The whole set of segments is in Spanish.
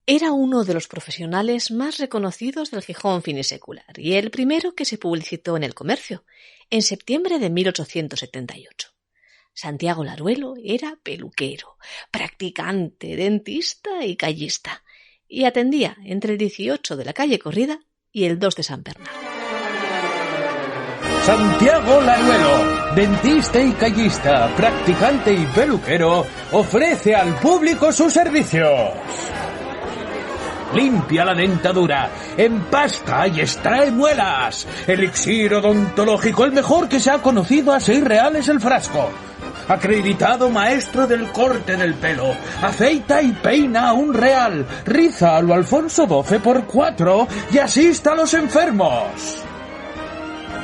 Era uno de los profesionales más reconocidos del Gijón finisecular y el primero que se publicitó en el comercio, en septiembre de 1878. Santiago Laruelo era peluquero, practicante, dentista y callista, y atendía entre el 18 de la calle Corrida y el 2 de San Bernardo. Santiago Laruelo, dentista y callista, practicante y peluquero, ofrece al público sus servicios. Limpia la dentadura, empasta y extrae muelas. Elixir odontológico, el mejor que se ha conocido a 6 reales el frasco. Acreditado maestro del corte del pelo. Afeita y peina a 1 real. Riza a lo Alfonso XII por 4 y asista a los enfermos.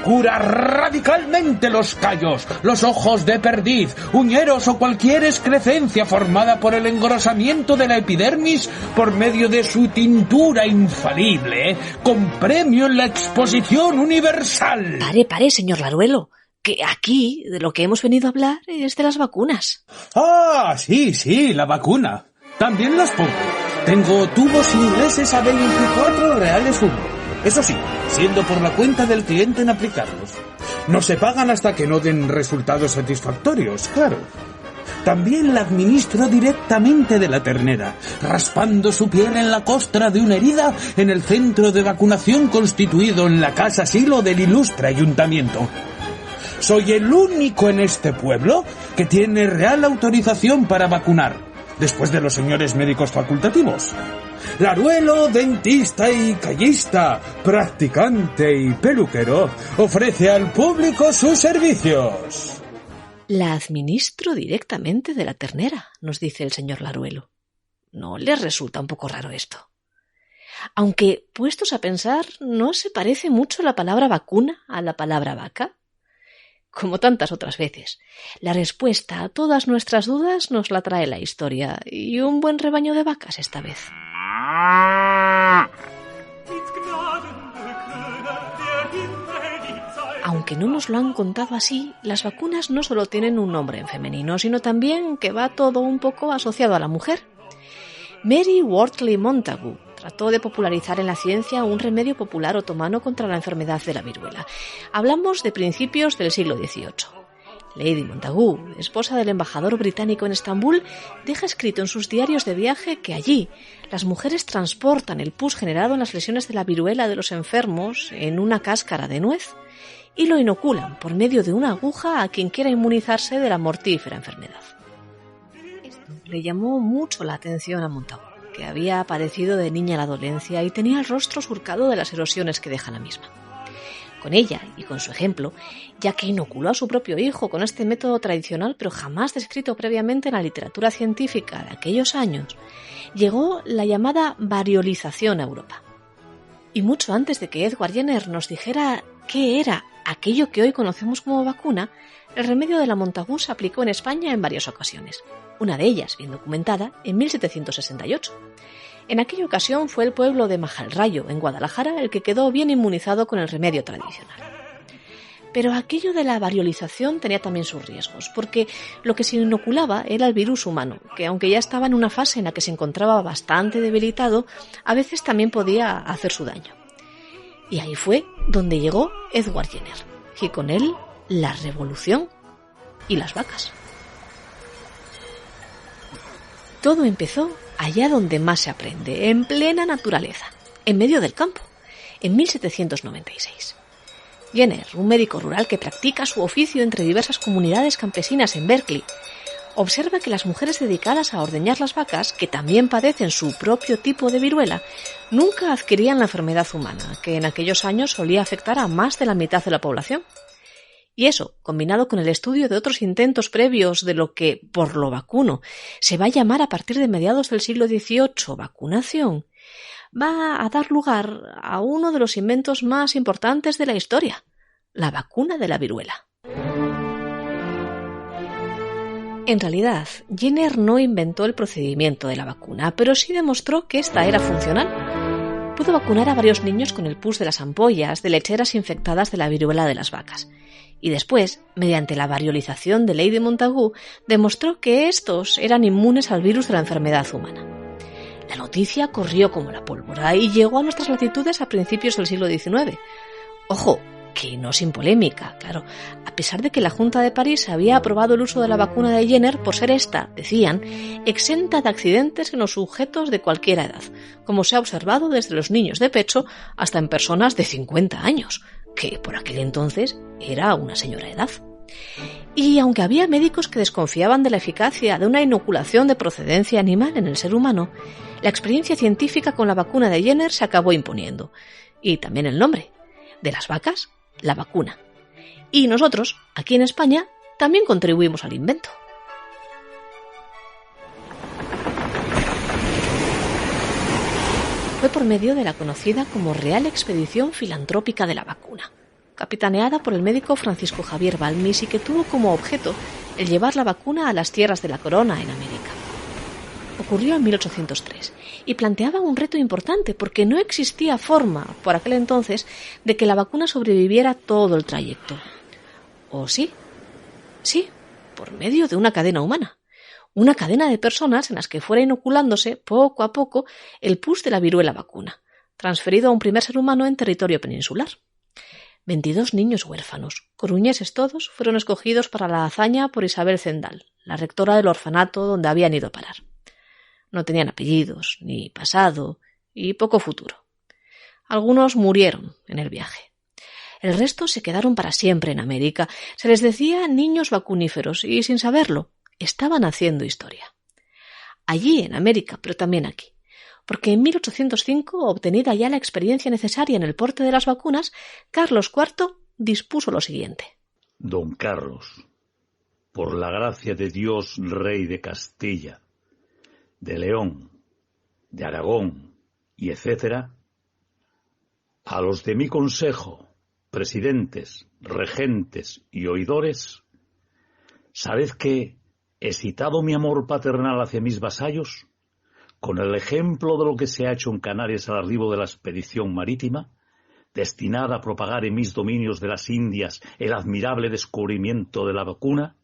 Cura radicalmente los callos, los ojos de perdiz, uñeros o cualquier excrescencia formada por el engrosamiento de la epidermis por medio de su tintura infalible, con premio en la exposición universal. Pare, señor Laruelo, que aquí de lo que hemos venido a hablar es de las vacunas. Ah, sí, la vacuna. También las pongo. Tengo tubos ingleses a 24 reales uno. Eso sí, siendo por la cuenta del cliente en aplicarlos. No se pagan hasta que no den resultados satisfactorios, claro. También la administro directamente de la ternera, raspando su piel en la costra de una herida en el centro de vacunación constituido en la casa asilo del ilustre ayuntamiento. Soy el único en este pueblo que tiene real autorización para vacunar, después de los señores médicos facultativos. Laruelo, dentista y callista, practicante y peluquero, ofrece al público sus servicios. La administro directamente de la ternera, nos dice el señor Laruelo. ¿No les resulta un poco raro esto? Aunque, puestos a pensar, ¿no se parece mucho la palabra vacuna a la palabra vaca? Como tantas otras veces, la respuesta a todas nuestras dudas nos la trae la historia, y un buen rebaño de vacas esta vez. Aunque no nos lo han contado así, las vacunas no solo tienen un nombre en femenino, sino también que va todo un poco asociado a la mujer. Mary Wortley Montagu trató de popularizar en la ciencia un remedio popular otomano contra la enfermedad de la viruela. Hablamos de principios del siglo XVIII. Lady Montagu, esposa del embajador británico en Estambul, deja escrito en sus diarios de viaje que allí las mujeres transportan el pus generado en las lesiones de la viruela de los enfermos en una cáscara de nuez y lo inoculan por medio de una aguja a quien quiera inmunizarse de la mortífera enfermedad. Esto le llamó mucho la atención a Montagu, que había padecido de niña la dolencia y tenía el rostro surcado de las erosiones que deja la misma. Con ella y con su ejemplo, ya que inoculó a su propio hijo con este método tradicional pero jamás descrito previamente en la literatura científica de aquellos años, llegó la llamada variolización a Europa. Y mucho antes de que Edward Jenner nos dijera qué era aquello que hoy conocemos como vacuna, el remedio de la Montagu se aplicó en España en varias ocasiones, una de ellas bien documentada en 1768. En aquella ocasión fue el pueblo de Majalrayo, en Guadalajara, el que quedó bien inmunizado con el remedio tradicional. Pero aquello de la variolización tenía también sus riesgos, porque lo que se inoculaba era el virus humano, que aunque ya estaba en una fase en la que se encontraba bastante debilitado, a veces también podía hacer su daño. Y ahí fue donde llegó Edward Jenner, y con él la revolución y las vacas. Todo empezó allá donde más se aprende, en plena naturaleza, en medio del campo, en 1796. Jenner, un médico rural que practica su oficio entre diversas comunidades campesinas en Berkeley, observa que las mujeres dedicadas a ordeñar las vacas, que también padecen su propio tipo de viruela, nunca adquirían la enfermedad humana, que en aquellos años solía afectar a más de la mitad de la población. Y eso, combinado con el estudio de otros intentos previos de lo que, por lo vacuno, se va a llamar a partir de mediados del siglo XVIII vacunación, va a dar lugar a uno de los inventos más importantes de la historia, la vacuna de la viruela. En realidad, Jenner no inventó el procedimiento de la vacuna, pero sí demostró que esta era funcional. Pudo vacunar a varios niños con el pus de las ampollas de lecheras infectadas de la viruela de las vacas. Y después, mediante la variolización de Lady Montagu, demostró que estos eran inmunes al virus de la enfermedad humana. La noticia corrió como la pólvora y llegó a nuestras latitudes a principios del siglo XIX. Ojo, que no sin polémica, claro, a pesar de que la Junta de París había aprobado el uso de la vacuna de Jenner por ser esta, decían, exenta de accidentes en los sujetos de cualquier edad, como se ha observado desde los niños de pecho hasta en personas de 50 años, que por aquel entonces era una señora edad. Y aunque había médicos que desconfiaban de la eficacia de una inoculación de procedencia animal en el ser humano, la experiencia científica con la vacuna de Jenner se acabó imponiendo, y también el nombre, de las vacas, la vacuna. Y nosotros, aquí en España, también contribuimos al invento. Fue por medio de la conocida como Real Expedición Filantrópica de la Vacuna, capitaneada por el médico Francisco Javier Balmis y que tuvo como objeto el llevar la vacuna a las tierras de la corona en América. Ocurrió en 1803 y planteaba un reto importante porque no existía forma, por aquel entonces, de que la vacuna sobreviviera todo el trayecto. ¿O sí? Sí, por medio de una cadena humana. Una cadena de personas en las que fuera inoculándose poco a poco el pus de la viruela vacuna, transferido a un primer ser humano en territorio peninsular. 22 niños huérfanos, coruñeses todos, fueron escogidos para la hazaña por Isabel Zendal, la rectora del orfanato donde habían ido a parar. No tenían apellidos, ni pasado, y poco futuro. Algunos murieron en el viaje. El resto se quedaron para siempre en América. Se les decía niños vacuníferos y, sin saberlo, estaban haciendo historia. Allí, en América, pero también aquí. Porque en 1805, obtenida ya la experiencia necesaria en el porte de las vacunas, Carlos IV dispuso lo siguiente. Don Carlos, por la gracia de Dios, Rey de Castilla, de León, de Aragón y etcétera, a los de mi consejo, presidentes, regentes y oidores, sabed que, excitado mi amor paternal hacia mis vasallos, con el ejemplo de lo que se ha hecho en Canarias al arribo de la expedición marítima, destinada a propagar en mis dominios de las Indias el admirable descubrimiento de la vacuna,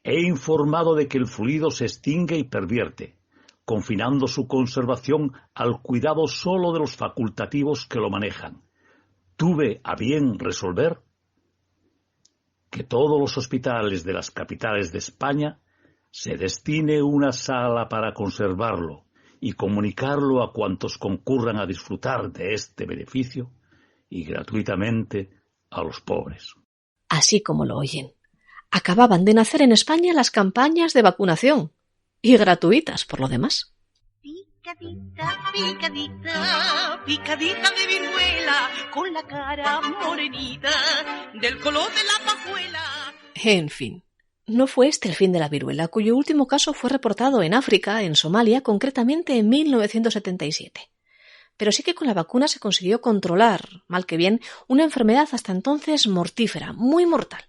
he informado de que el fluido se extingue y pervierte, confinando su conservación al cuidado solo de los facultativos que lo manejan. Tuve a bien resolver que todos los hospitales de las capitales de España se destine una sala para conservarlo y comunicarlo a cuantos concurran a disfrutar de este beneficio y gratuitamente a los pobres. Así como lo oyen. Acababan de nacer en España las campañas de vacunación. Y gratuitas, por lo demás. Picadita, picadita, picadita de viruela, con la cara morenita, del color de la pajuela. En fin, no fue este el fin de la viruela, cuyo último caso fue reportado en África, en Somalia, concretamente en 1977. Pero sí que con la vacuna se consiguió controlar, mal que bien, una enfermedad hasta entonces mortífera, muy mortal.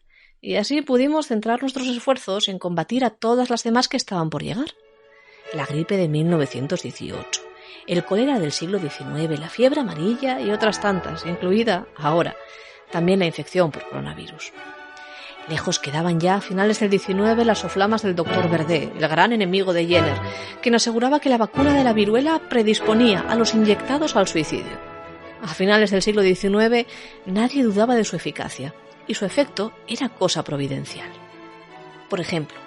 Y así pudimos centrar nuestros esfuerzos en combatir a todas las demás que estaban por llegar. La gripe de 1918, el cólera del siglo XIX, la fiebre amarilla y otras tantas, incluida, ahora, también la infección por coronavirus. Lejos quedaban ya a finales del XIX las soflamas del doctor Verdé, el gran enemigo de Jenner, quien aseguraba que la vacuna de la viruela predisponía a los inyectados al suicidio. A finales del siglo XIX nadie dudaba de su eficacia, y su efecto era cosa providencial. Por ejemplo,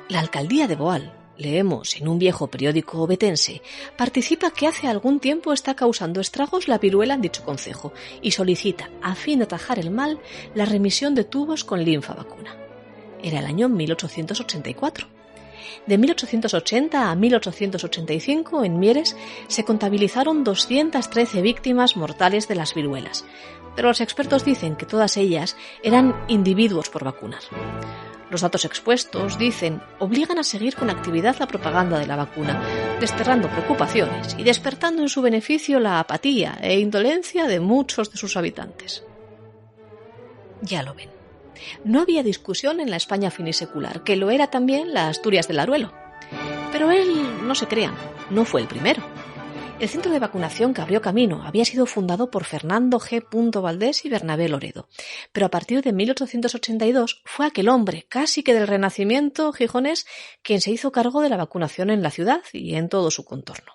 la alcaldía de Boal, leemos en un viejo periódico obetense, participa que hace algún tiempo está causando estragos la viruela en dicho concejo y solicita, a fin de atajar el mal, la remisión de tubos con linfa vacuna. Era el año 1884. De 1880 a 1885, en Mieres, se contabilizaron 213 víctimas mortales de las viruelas, pero los expertos dicen que todas ellas eran individuos por vacunar. Los datos expuestos, dicen, obligan a seguir con actividad la propaganda de la vacuna, desterrando preocupaciones y despertando en su beneficio la apatía e indolencia de muchos de sus habitantes. Ya lo ven. No había discusión en la España finisecular, que lo era también la Asturias del Aruelo. Pero él, no se crean, no fue el primero. El centro de vacunación que abrió camino había sido fundado por Fernando G. Valdés y Bernabé Loredo, pero a partir de 1882 fue aquel hombre, casi que del Renacimiento gijonés, quien se hizo cargo de la vacunación en la ciudad y en todo su contorno.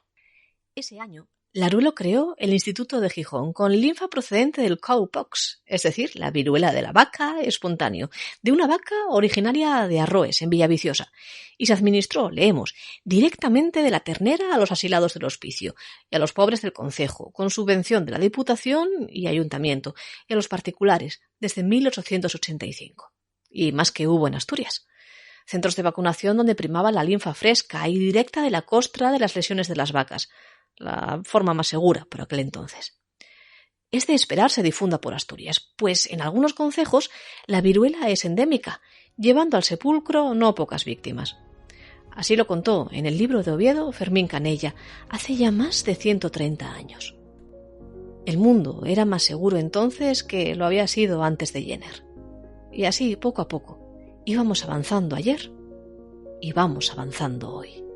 Ese año, Laruelo creó el Instituto de Gijón con linfa procedente del cowpox, es decir, la viruela de la vaca espontáneo, de una vaca originaria de Arroes, en Villaviciosa, y se administró, leemos, directamente de la ternera a los asilados del hospicio y a los pobres del concejo, con subvención de la Diputación y Ayuntamiento, y a los particulares, desde 1885. Y más que hubo en Asturias. Centros de vacunación donde primaba la linfa fresca y directa de la costra de las lesiones de las vacas, la forma más segura por aquel entonces. Es de esperar se difunda por Asturias, pues en algunos concejos la viruela es endémica, llevando al sepulcro no pocas víctimas. Así lo contó en el libro de Oviedo Fermín Canella, hace ya más de 130 años. El mundo era más seguro entonces que lo había sido antes de Jenner. Y así, poco a poco, íbamos avanzando ayer y vamos avanzando hoy.